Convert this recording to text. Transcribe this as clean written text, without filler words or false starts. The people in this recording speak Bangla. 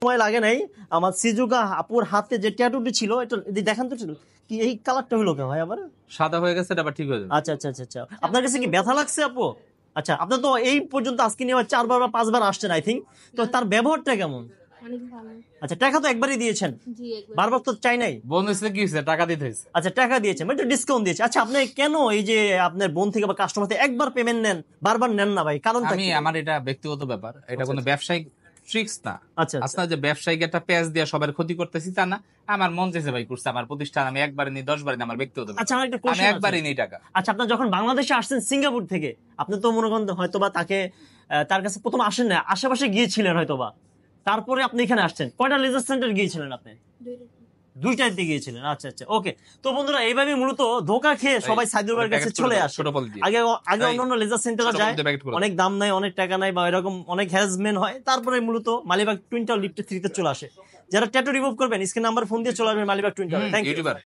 সময় লাগে নাই, আমার সিজুকা আপুর হাতে যে ট্যাটুটি ছিল এটা দেখান তো ছিল কি, এই কালারটা হলো কেন ভাই আবার? সাদা হয়ে গেছে, এটা আবার ঠিক হয়ে যাবে। আচ্ছা আচ্ছা আচ্ছা আচ্ছা, আপনার কাছে কি ব্যথা লাগছে আপু? আচ্ছা, আপনার তো এই পর্যন্ত আজকে নিয়ে 4বার বা 5বার আসছেন আই থিঙ্ক, তো তার ব্যবহারটা কেমন? অনেক ভালো। আচ্ছা, টাকা তো একবারই দিয়েছেন, জি একবার। বারবার তো চাই নাই। বোন হয়েছে কি হয়েছে, টাকা দিতে হয়েছে। আচ্ছা, টাকা দিয়েছেন একটু ডিসকাউন্ট দিয়েছে। আচ্ছা, আপনি কেন এই যে আপনার বোন থেকে বা কাস্টমার থেকে একবার পেমেন্ট নেন, বারবার নেন না ভাই, কারণটা আমি কি? আমার এটা ব্যক্তিগত ব্যাপার, এটা কোনো ব্যবসায়িক ট্রিক্স না। আচ্ছা আচ্ছা আপনার যে ব্যবসায়িক একটা পেজ দিয়ে সবার ক্ষতি করতেছি তা না, আমার মন চেয়েছে ভাই করছে, আমার প্রতিষ্ঠান, আমি একবারে নিই 10 বার নিই, আমার ব্যক্তিগত ব্যাপার। আচ্ছা, আমার একটা আমি কোশ্চেন একবারই নিই টাকা। আচ্ছা, আপনার যখন বাংলাদেশে আসছেন সিঙ্গাপুর থেকে, আপনি তো মনে করেন হয়তো বা তাকে তার কাছে প্রথম আসেন না, আশেপাশে গিয়েছিলেন হয়তো বা, তারপরে আপনি এখানে আসছেন। কয়টা লেজার সেন্টার গিয়েছিলেন আপনি? দুইটাতে গিয়েছিলেন। আচ্ছা আচ্ছা, ওকে। তো বন্ধুরা, এইভাবে মূলত ধোকা খেয়ে সবাই সাইদুল ভাইয়ের কাছে চলে আসে। ছোট বল দিয়ে আগে আগে অন্যান্য লেজার সেন্টারে যায়, অনেক দাম নাই, অনেক টাকা নাই, বা এরকম অনেক হ্যারাসমেন্ট হয়, তারপরে মূলত মালিবাগ টুইন টাওয়ার লিফটে 3 তে চলে আসে। যারা ট্যাটু রিমুভ করবেন, স্ক্রিন নাম্বার ফোন দিয়ে চলে আসবেন Malibagh twin tower. Thank you. YouTuber.